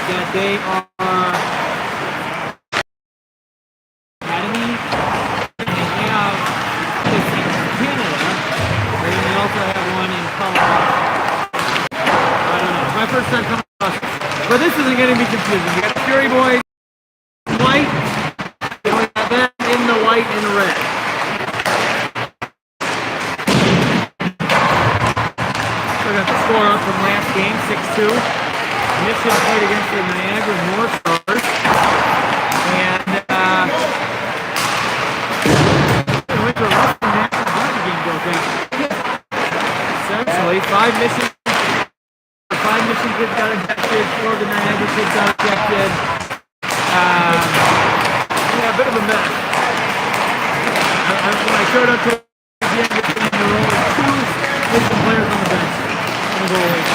that they are Academy, and they have this in Canada, and then they also have one in Colorado. I don't know. It's my first time coming across it. But this isn't going to be confusing. You got Fury Boys in white, and we have them in the white and red. So I got the score up from last game, 6-2. Mission played against the Niagara North Stars. And went to a Western National Hockey game broke out. Essentially, five missions kids got ejected, 4 of the Niagara kids got ejected. Yeah, a bit of a mess. When I showed up to the end of the game, there were only 2 Mission players on the bench. And the goalie.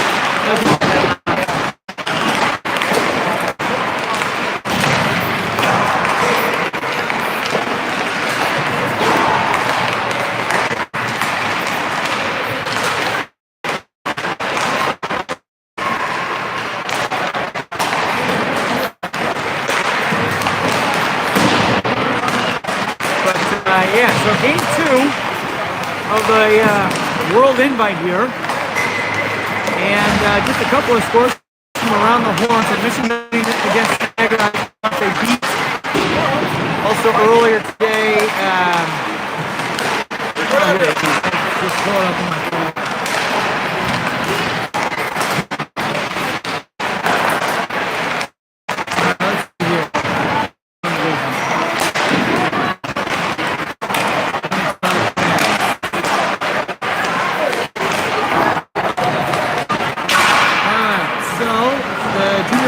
Yeah, so game 2 of the World Invite here, and just a couple of scores from around the horn. So Mission against Niagara, they beat. Also earlier today, just pull it up on my phone.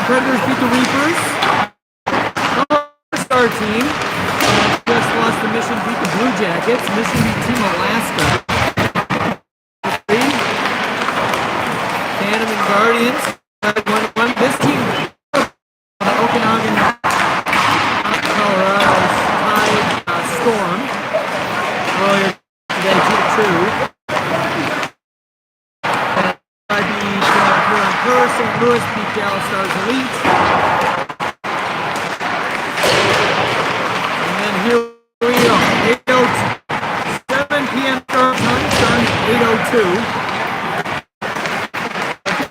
Predators beat the Reapers. Star team just lost to Mission, beat the Blue Jackets. Mission beat Team Alaska. Phantom and Guardians. This team, Okanagan, Colorado, tied Storm earlier today, 2-2. St. Louis beat Dallas Stars Elite. And then here we go. 7 p.m. start time, starting at 8:02.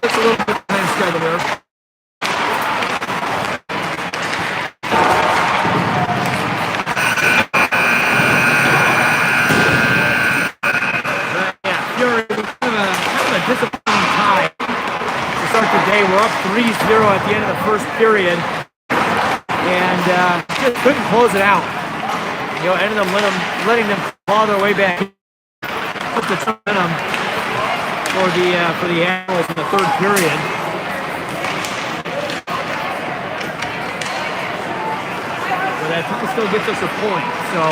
That's a little bit behind schedule there. But yeah, Fury, kind of a disappointing tie. Today we're up 3-0 at the end of the first period, and just couldn't close it out. You know, ended up letting them claw their way back, put the momentum for the Animals in the third period. But that still gets us a point. So,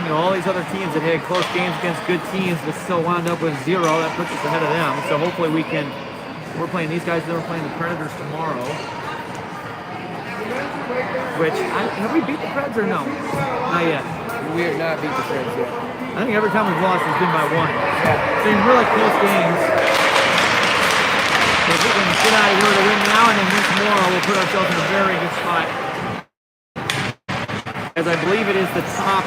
you know, all these other teams that had close games against good teams but still wound up with 0. That puts us ahead of them. So hopefully we can. We're playing these guys. Then we're playing the Predators tomorrow. Which have we beat the Preds or no? Not yet. We have not beat the Preds yet. I think every time we've lost it's been by 1. It's been really close games. So if we can get out of here to win now and then win tomorrow, we'll put ourselves in a very good spot. As I believe it is the top.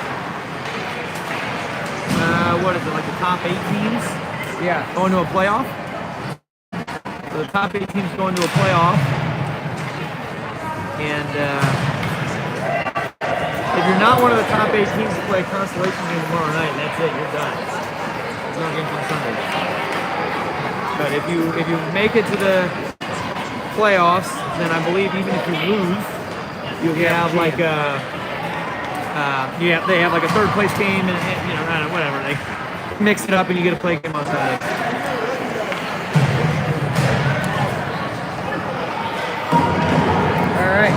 What is it, like the top 8 teams? Yeah. Going to a playoff? So the top 8 teams going to a playoff. And if you're not one of the top 8 teams to play a consolation game tomorrow night, that's it, you're done. There's no games on Sunday. But if you make it to the playoffs, then I believe even if you lose, you have like a they have like a third place game, and you know, I don't know, whatever. They mix it up, and you get to play a game on Sunday. All right,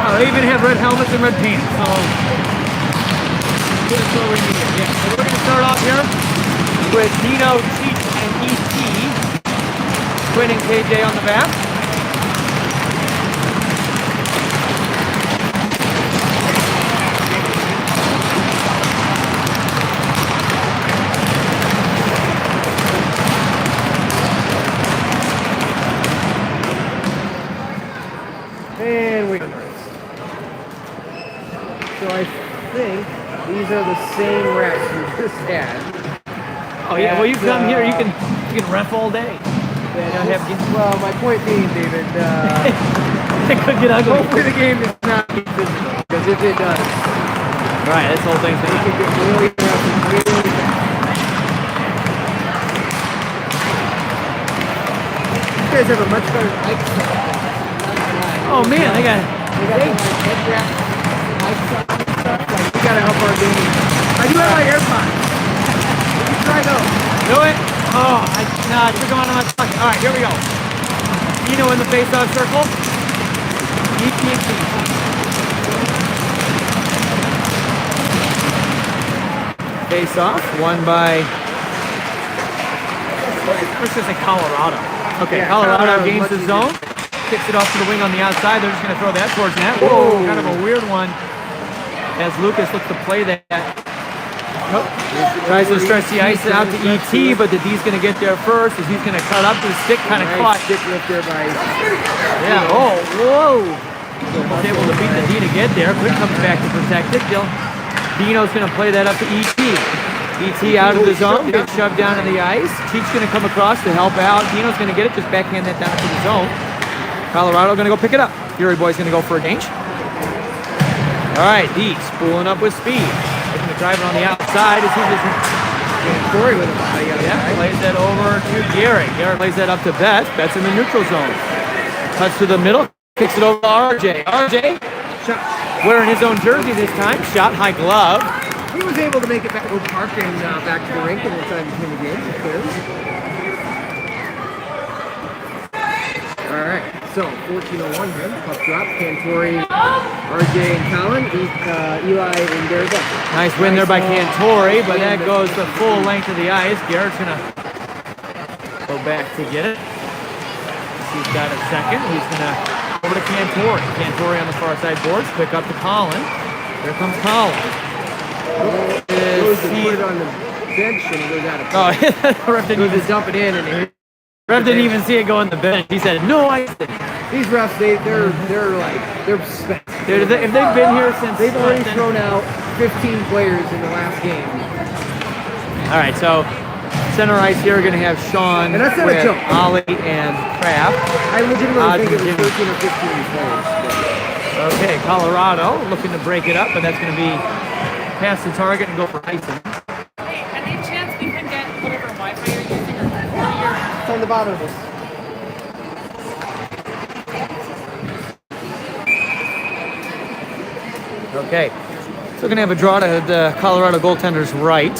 so they even have red helmets and red pants, so that's what we need. Yeah, so we're going to start off here with Dino, Cheech, and E.T. winning KJ on the back. the same reps you just had. Oh yeah, well you come here, you can ref all day. Well, my point being, David, It could get ugly. hopefully the game does not get physical, because if it does, Right, this whole thing's it gonna could get really rough and really bad. You guys have a much better mic setup. Oh man, they got We got like head wrap, mic stuff. Like, we gotta help our game. I do have my AirPods. You try those. do it. Oh, I took them out of my pocket. All right, here we go. Dino in the face-off circle. Face-off, won by. Let's just say Colorado. Okay, Yeah, Colorado Colorado gains the much zone. Kicks it off to the wing on the outside. They're just going to throw that towards net. Whoa, kind of a weird one. As Lucas looks to play that. Tries to stretch the ice out to ET, but the D's going to get there first as he's going to cut up to the stick, kind of caught. Stick lift there by. Yeah, oh, whoa. Was able to beat the D to get there. Quick comes back to protect it. Dino's going to play that up to ET. ET out of the zone, gets shoved down to the ice. Cheat's going to come across to help out. Dino's going to get it, just backhand that down to the zone. Colorado going to go pick it up. Fury Boy's going to go for a gauge. All right, D spooling up with speed. Looking to drive it on the outside as he just Corey with a body. plays that over to Garrett. Garrett plays that up to Betts. Betts in the neutral zone. Cuts to the middle, kicks it over to RJ. RJ wearing his own jersey this time. Shot, high glove. He was able to make it back to Oak Park and back to the rink in the time between the games. All right, so 14:01 here. Puck drop. Cantori, RJ, and Colin. Eli and Garrett. Nice win there by Cantori, but that goes the full length of the ice. Garrett's gonna go back to get it. He's got a second. He's gonna over to Cantori. Cantori on the far side boards. Pick up to Colin. Here comes Colin. Goes to put it on the bench and it goes out of Oh, play. the ref didn't Goes to dump it in and it Ref didn't even see it go on the bench. He said, no ice. these refs, they're spent. If they've been here since... They've already thrown out 15 players in the last game. All right, so center ice here are going to have Sean And that's not a with joke. Ollie and Kraft. I legitimately think it was Jimmy. 13 or 15 players. Okay, Colorado looking to break it up, but that's going to be past the target and go for icing. Hey, any chance we can get whatever Wi-Fi you're using or your It's on the bottom of this. Okay, so we're going to have a draw to the Colorado goaltender's right.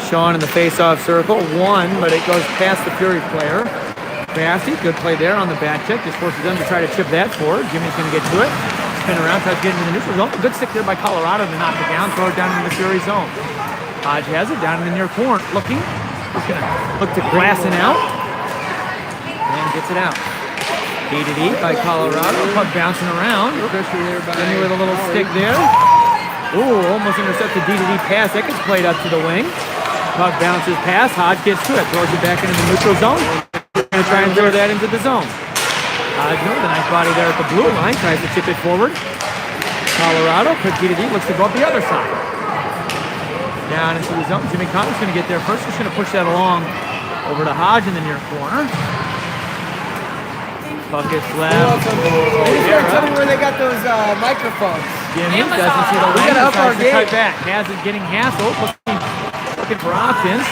Sean in the face-off circle, one, but it goes past the Fury player. Crafty, good play there on the back check. Just forces them to try to chip that forward. Jimmy's going to get to it. Spin around, tries to get into the neutral zone. Good stick there by Colorado to knock it down, throw it down into the Fury zone. Hodge has it down in the near corner, looking. He's going to look to glass it out. And gets it out. D by Colorado. Puck bouncing around. Pressure there by Jimmy with a little Ollie. stick there. Ooh, almost intercepted D pass. That gets played up to the wing. Puck bounces past. Hodge gets to it. Throws it back into the neutral zone. Going to try and throw that into the zone. Hodge with a nice body there at the blue line. Tries to chip it forward. Colorado. Quick D looks to go up the other side. Down into the zone. Jimmy Connor's going to get there first. Just going to push that along over to Hodge in the near corner. Puck gets left. Tell me where they got those microphones. Jimmy doesn't see the We lane. gotta up our Tries to game. cut back. Has it getting hassled. Looking for options.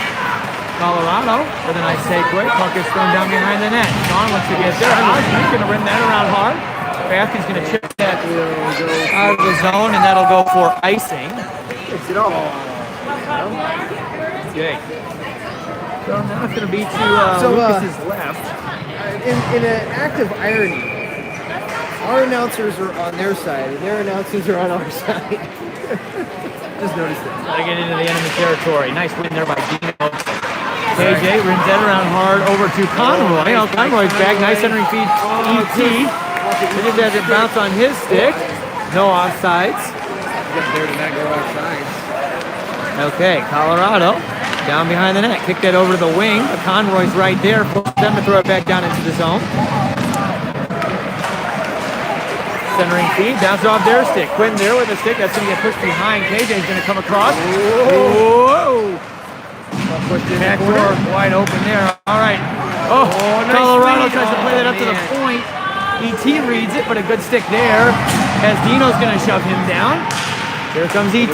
Colorado with a nice takeaway. Puck gets thrown down behind the net. Sean wants to get there. He's going to rim that around hard. Crafty's going to chip that out of the zone, and that'll go for icing. It's it all. Okay. So now it's going to be to Lucas's left. In an act of irony, our announcers are on their side and their announcers are on our side. Just noticed it. Gotta get into the enemy territory. Nice win there by Dino. KJ rims that around hard over to Conroy. Oh, Conroy's back. Nice entering feed. ET. He just has it bounce on his stick. No offsides. There to not go outside. Okay, Colorado down behind the net. Kick that over to the wing. Conroy's right there. Force them to throw it back down into the zone. Centering feed, bounces off their stick. Quinn there with a stick. That's going to get pushed behind. KJ's going to come across. Whoa! Pushed in Back the door corner. wide open there. All right. Oh, nice Colorado feed. tries to play that up to the Man. point. ET reads it, but a good stick there. As Dino's going to shove him down. Here comes ET.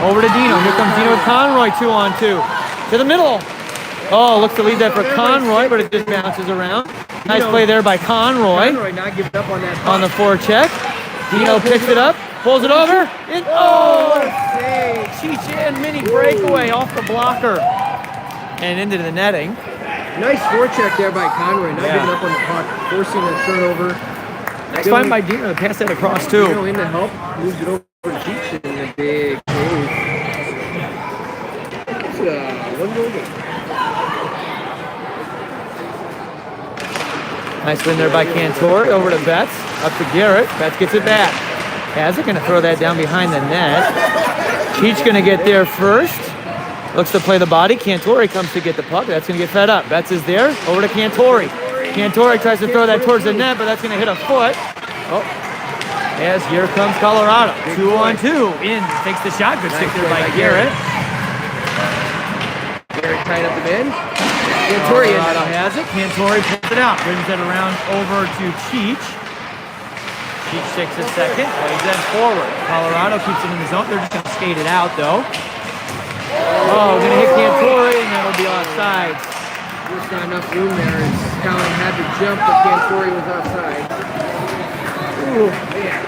Over to Dino. Here comes Dino with Conroy 2-on-2. To the middle. Oh, looks to leave that for Conroy, but it just bounces around. Nice play there by Conroy Conroy not giving up on that. on the forecheck. Dino picks it up, pulls it over. Oh! Save. Cheech mini breakaway off the blocker and into the netting. Nice forecheck there by Conroy. Not Yeah. giving up on the puck, forcing a turnover. Nice find by Dino to pass that across too. Dino in to help, moves it over to Cheech in a big save. It's a 1-goal game. Nice win there by Cantori. Over to Betts. Up to Garrett. Betts gets it back. Hazard going to throw that down behind the net. Cheech going to get there first. Looks to play the body. Cantori comes to get the puck. That's going to get fed up. Betts is there. Over to Cantori. Cantori tries to throw that towards the net, but that's going to hit a foot. Oh. As here comes Colorado. 2-on-2. In. Takes the shot. Good stick there by Garrett. Garrett tied up the bin. Cantori Colorado has it. Cantori pulls it out. Brings it around over to Cheech. Cheech takes a second. Plays that forward. Colorado keeps it in the zone. They're just going to skate it out, though. Oh, going to hit Cantori, and that'll be offside. There's not enough room there. As Colin had to jump, but Cantori was offside. Ooh, man.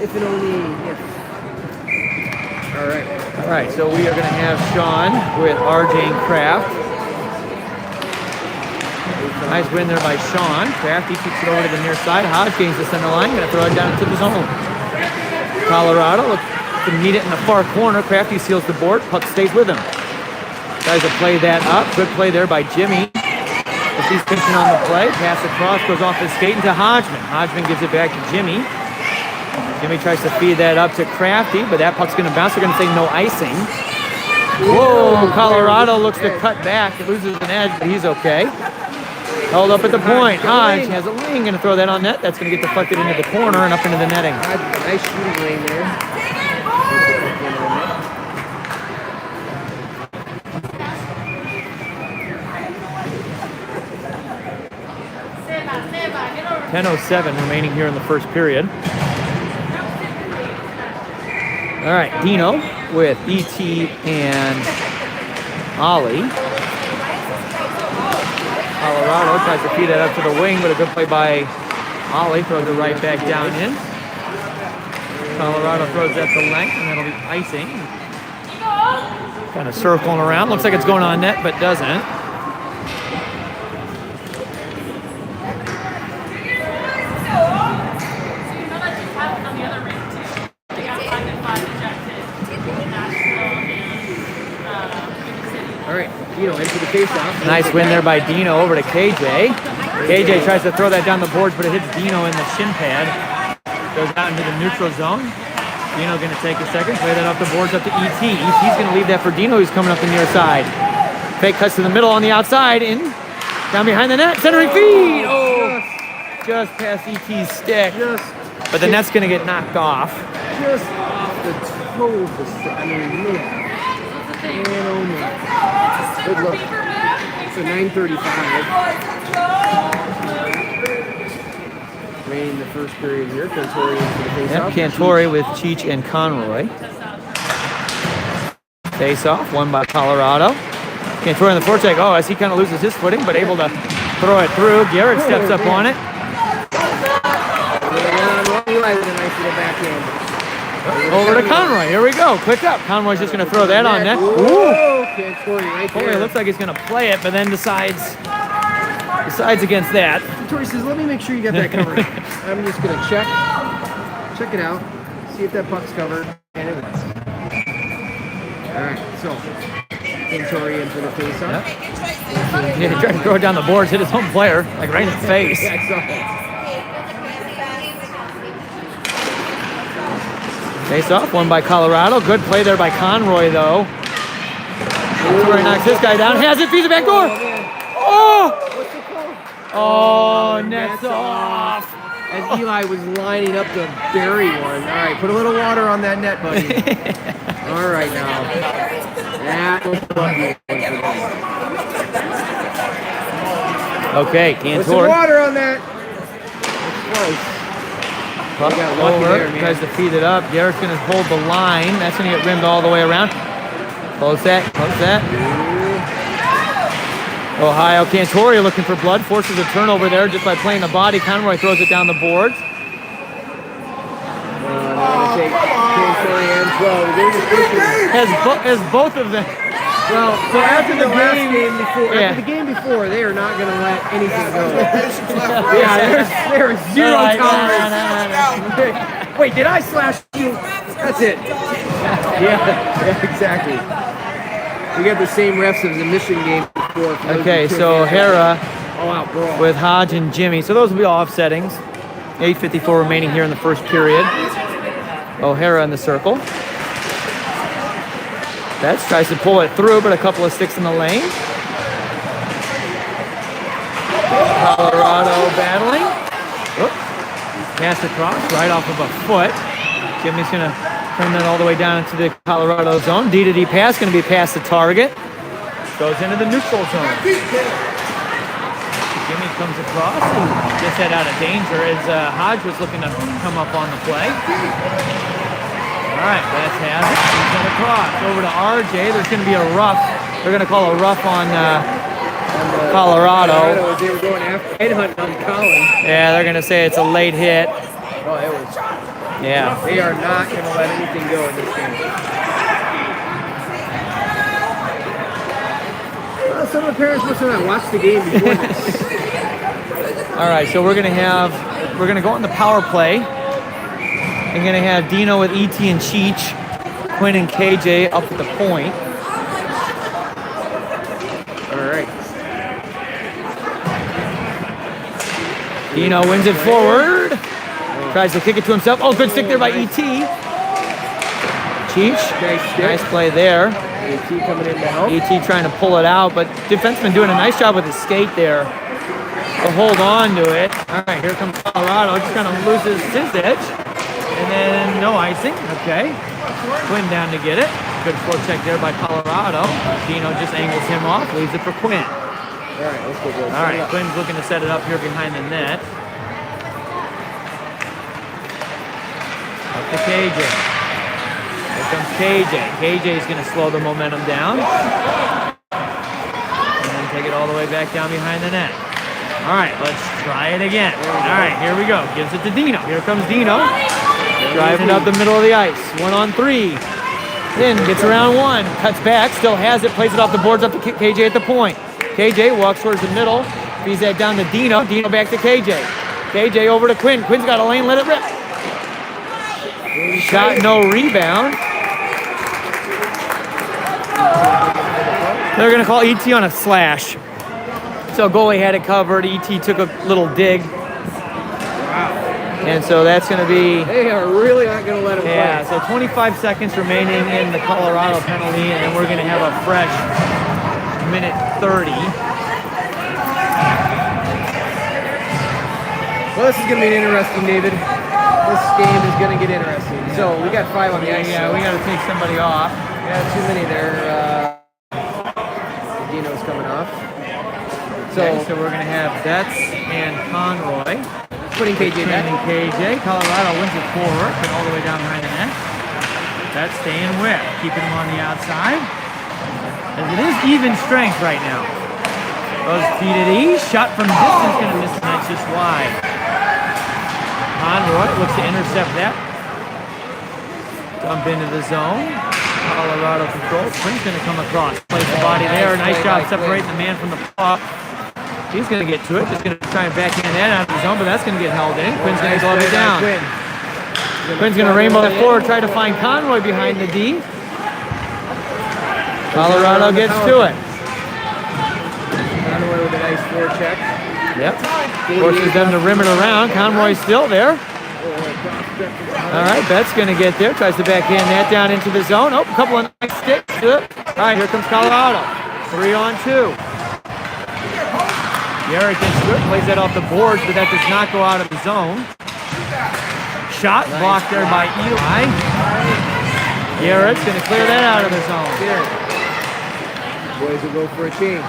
If and only if. All right. All right, so we are going to have Sean with RJ and Kraft. Nice win there by Sean. Kraft, he keeps it over to the near side. Hodge gains the center line. Going to throw it down into the zone. Colorado looks to meet it in the far corner. Crafty seals the board. Puck stays with him. Tries to play that up. Good play there by Jimmy. As he's pinching on the play. Pass across, goes off his skate into Hodgman. Hodgman gives it back to Jimmy. Jimmy tries to feed that up to Crafty, but that puck's going to bounce. They're going to say no icing. Whoa, Colorado looks to cut back. It loses an edge, but he's okay. Held up at the point. Hodge has a lane. Going to throw that on net. That's going to get deflected into the corner and up into the netting. Nice shooting lane there. 10:07 remaining here in the first period. All right, Dino with ET and Ollie. Colorado tries to feed it up to the wing, but a good play by Ollie. Throws it right back down in. Colorado throws that to length, and that'll be icing. Kind of circling around. Looks like it's going on net, but doesn't. All right, Dino into the faceoff. Nice win there by Dino over to KJ. KJ tries to throw that down the boards, but it hits Dino in the shin pad. Goes out into the neutral zone. Dino going to take a second, play that off the boards up to ET. ET's going to leave that for Dino, who's coming up the near side. Fake cuts to the middle on the outside, in, down behind the net, centering feed. Oh, just past ET's stick. But the net's going to get knocked off. Just off the toe of the stick. I mean, man. Man, oh man. Good look. It's a 9:35. Remaining the first period here. Cantori into the faceoff. Yep, Cantori with Cheech and Conroy. Face-off, won by Colorado. Cantori on the forecheck. Oh, as he kind of loses his footing, but able to throw it through. Garrett steps up on it. With a nice little backhand. Over to Conroy. Here we go. Quick up. Conroy's just going to throw that on net. Ooh, Ooh. Cantori right Boy, there. it looks like he's going to play it, but then decides against that. Cantori says, let me make sure you got that covered. I'm just going to check it out, see if that puck's covered, and it is. All right, so Cantori in for the face-off. Yep. Yeah, he tried to throw it down the boards, hit his home player, like right in the face. Yeah, I saw that. Face off, won by Colorado. Good play there by Conroy, though. Conroy knocks this guy down. Has it, feeds it back door. Oh! What's the call? Oh, net's off. as Eli was lining up to bury one. All right, put a little water on that net, buddy. All right, now. That was lucky. Okay, Put some Cantor. water on that. That's close. Puck got lucky over, there, man. tries to feed it up. Garrett's going to hold the line. That's going to get rimmed all the way around. Close that, close that. Ohio Cantoria looking for blood, forces a turnover there just by playing the body. Conroy throws it down the boards. As both of them. Well, so after the game before, Yeah. after the game before, they are not going to let anything go. Yeah, there's zero All right, tolerance. Wait, did I slash you? That's it. Yeah, exactly. We got the same refs as the Michigan game before. Okay, so Hera all out brawl. with Hodge and Jimmy. So those will be offsettings. 8:54 remaining here in the first period. O'Hara in the circle. Betts tries to pull it through, but a couple of sticks in the lane. Colorado battling. Oop. Pass across, right off of a foot. Jimmy's going to turn that all the way down into the Colorado zone. D-to-D pass, going to be past the target. Goes into the neutral zone. Jimmy comes across and gets that out of danger as Hodge was looking to come up on the play. All right, Betts has it. He's going to cross over to RJ. There's going to be a rough. They're going to call a rough on Colorado. They were going after headhunt on Colin. Yeah, they're going to say it's a late hit. Oh, it was. Yeah. They are not going to let anything go in this game. Well, some of the parents must have not watched the game before this. All right, so we're going to go on the power play. We're going to have Dino with ET and Cheech, Quinn and KJ up at the point. All right. Dino wins it forward. Tries to kick it to himself. Oh, good stick there by ET. Cheech, nice play there. ET coming in to help. ET trying to pull it out, but defenseman doing a nice job with his skate there to hold on to it. All right, here comes Colorado. Just kind of loses his edge. And then no icing. Okay. Quinn down to get it. Good forecheck there by Colorado. Dino just angles him off, leaves it for Quinn. All right, let's go. All right, Quinn's looking to set it up here behind the net. Up to KJ. Here comes KJ. KJ's going to slow the momentum down. And then take it all the way back down behind the net. All right, let's try it again. All right, here we go. Gives it to Dino. Here comes Dino. Driving it up the middle of the ice. 1-on-3. Then gets around one. Cuts back. Still has it. Plays it off the boards up to KJ at the point. KJ walks towards the middle. Feeds that down to Dino. Dino back to KJ. KJ over to Quinn. Quinn's got a lane. Let it rip. Shot, no rebound. They're going to call ET on a slash. So goalie had it covered. ET took a little dig. Wow. And so that's going to be... They are really not going to let him play. Yeah, so 25 seconds remaining in the Colorado penalty, and then we're going to have a fresh minute 30. Well, this is going to be interesting, David. This game is going to get interesting. So we got 5 on the ice. Yeah, we got to take somebody off. Yeah, too many there. Dino's coming off. So we're going to have Betts and Conroy. Putting KJ back. And KJ. Colorado wins it forward, and all the way down behind the net. Betts staying with, keeping him on the outside. As it is even strength right now. Goes P-to-D, shot from distance, going to miss the net just wide. Conroy looks to intercept that. Dump into the zone. Colorado controls. Quinn's going to come across. Plays the body there. Nice job separating the man from the puck. He's going to get to it. Just going to try and backhand that out of the zone, but that's going to get held in. Quinn's going to glove it down. Quinn's going to rainbow it forward, try to find Conroy behind the D. Colorado gets to it. Conroy with a nice forecheck. Yep. Forces them to rim it around. Conroy's still there. All right, Betts going to get there. Tries to backhand that down into the zone. Oh, a couple of nice sticks. All right, here comes Colorado. 3-on-2. Garrett gets good. Plays that off the boards, but that does not go out of the zone. Shot blocked there by Eli. Garrett's going to clear that out of the zone. Garrett. Boys will go for a change.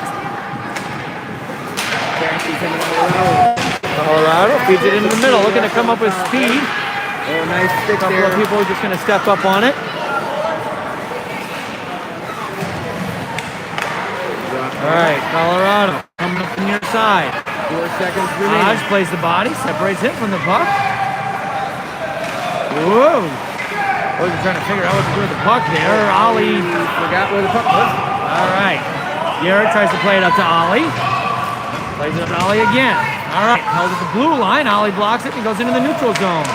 Cassie coming out. Colorado feeds it into the middle, looking to come up with speed. Oh, nice stick A couple there. of people are just going to step up on it. All right, Colorado coming up from your side. 4 seconds Hodge remaining. plays the body, separates it from the puck. Whoa! Boys are trying to figure out what to do with the puck there. Ollie. Forgot where the puck was. All right. Garrett tries to play it up to Ollie. Plays it up to Ollie again. All right. Held at the blue line. Ollie blocks it and goes into the neutral zone.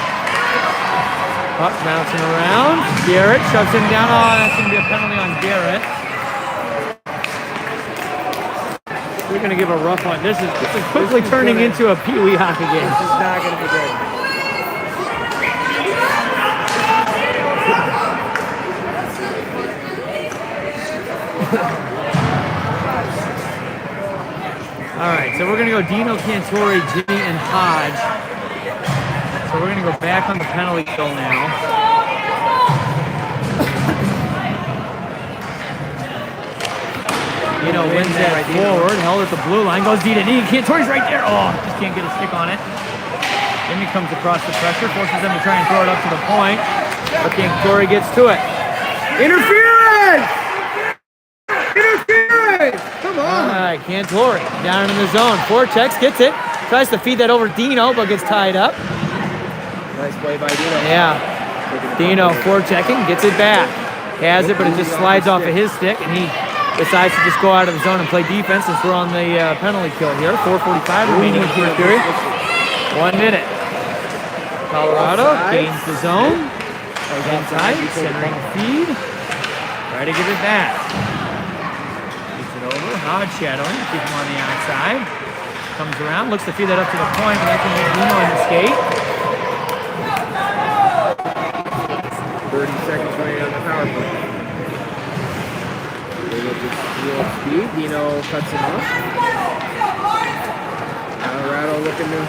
Puck bouncing around. Garrett shoves him down. Oh, that's going to be a penalty on Garrett. We're going to give a rough one. This is quickly turning into a Pee-wee hockey game. This is not going to be good. All right, so we're going to go Dino, Cantori, Jimmy, and Hodge. So we're going to go back on the penalty kill now. Dino wins that forward, held at the blue line, goes D to D. Cantori's right there. Oh, just can't get a stick on it. Jimmy comes across the pressure, forces them to try and throw it up to the point. But Cantori gets to it. Interference! Interference! Come on! All right, Cantori down in the zone. Forechecks, gets it. Tries to feed that over Dino, but gets tied up. Nice play by Dino. Yeah. Dino forechecking, gets it back. Has it, but it just slides off of his stick, and he decides to just go out of the zone and play defense since we're on the penalty kill here. 4:45 remaining in the period. 1 minute. Colorado gains the zone. Goes inside, centering feed. Try to give it back. Keeps it over. Hodge shadowing, keep him on the outside. Comes around, looks to feed that up to the point, but that can get Dino in the skate. 30 seconds remaining on the power play. They look at real speed. Dino cuts him off. Colorado looking to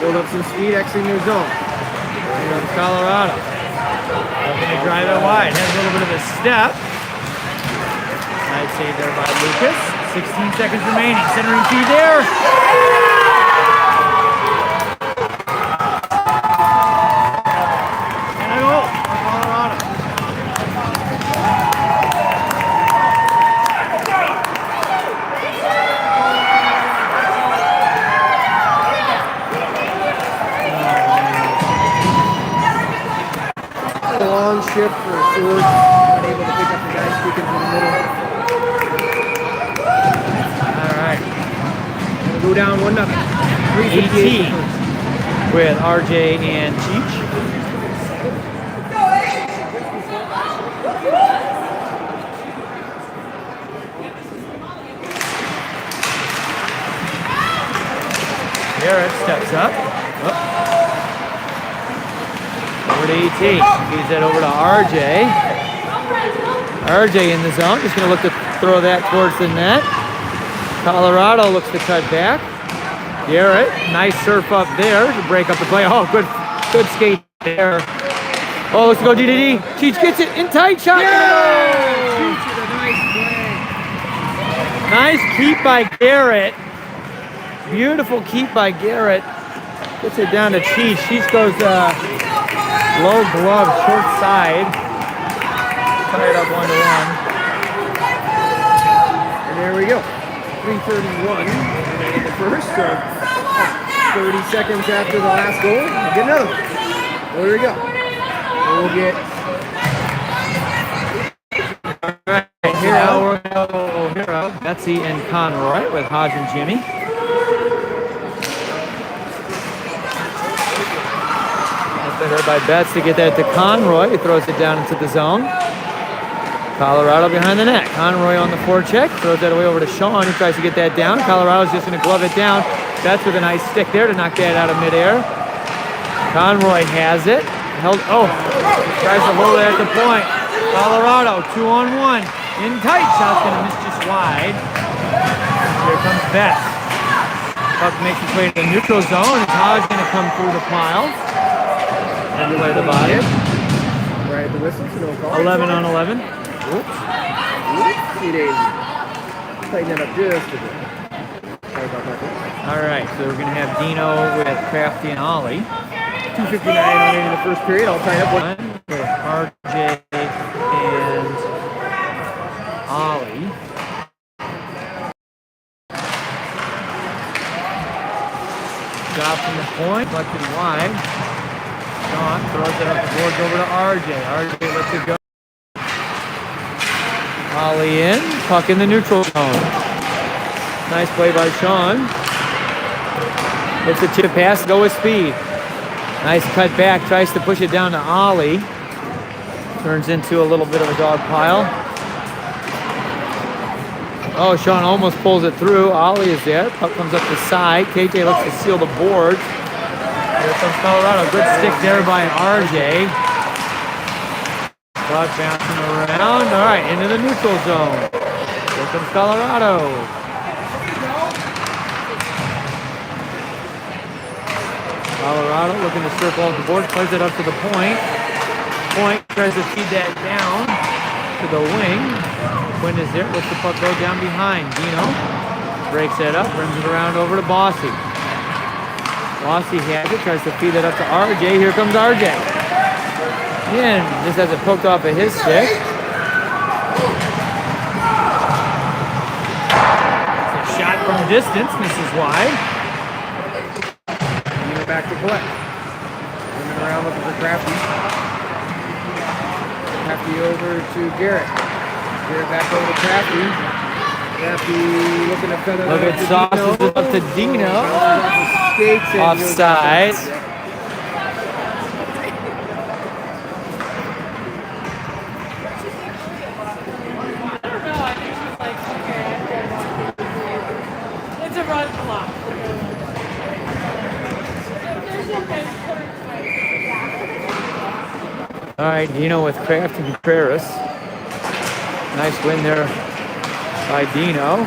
build up some speed, exiting their zone. Here comes Colorado. Looking to drive it wide. Has a little bit of a step. Nice save there by Lucas. 16 seconds remaining. Centering feed there. And a goal for Colorado. Long shift for a forward. Not able to pick up the guy speaking from the middle. All right. Gonna go down 1-0. 18 with RJ and Cheech. Garrett steps up. Over to ET. Feeds that over to RJ. RJ in the zone. Just going to look to throw that towards the net. Colorado looks to cut back. Garrett, nice surf up there to break up the play. Oh, good skate there. Oh, looks to go D to D. Cheech gets it in tight shot. Nice keep by Garrett. Beautiful keep by Garrett. Gets it down to Cheech. Cheech goes low glove, short side. Tied up 1-1. And there we go. 3:31 in the first. 30 seconds after the last goal. We'll get another one. Well, here we go. We'll get Hero, Betsy, and Conroy with Hodge and Jimmy. There by Betts to get that to Conroy. He throws it down into the zone. Colorado behind the net. Conroy on the forecheck. Throws that away over to Sean, who tries to get that down. Colorado's just going to glove it down. Betts with a nice stick there to knock that out of midair. Conroy has it. Tries to hold it at the point. Colorado 2-on-1. In tight. Shot's going to miss just wide. Here comes Betts. Puck makes its way to the neutral zone. Hodge going to come through the pile. And play the body. Right at the whistle, so no call. 11 on 11. Oopsie daisy. Tighten that up just a bit. Sorry about that. All right, so we're going to have Dino with Crafty and Ollie. 2:59 remaining in the first period. I'll tie up one. With RJ and Ollie. Stop from the point, collected wide. Sean throws it up the boards over to RJ. RJ lets it go. Ollie in, puck in the neutral zone. Nice play by Sean. Lets the chip pass, go with speed. Nice cut back, tries to push it down to Ollie. Turns into a little bit of a dog pile. Oh, Sean almost pulls it through. Ollie is there. Puck comes up the side. KJ looks to seal the boards. Here comes Colorado. Good stick there by RJ. Puck bouncing around. All right, into the neutral zone. Here comes Colorado. Colorado looking to circle off the board. Plays it up to the point. Point tries to feed that down to the wing. Quinn is there. Lets the puck go down behind. Dino breaks it up. Brings it around over to Bossy. Bossy has it. Tries to feed it up to RJ. Here comes RJ. Again, just has it poked off of his stick. It's a shot from distance. Misses wide. Dino back to collect. Running around looking for Crafty. Crafty over to Garrett. Garrett back over to Crafty. Crafty looking to feather Look at sauces it up to Dino. Offside. It's a run clock. All right, Dino with Kraft and Contreras. Nice win there by Dino.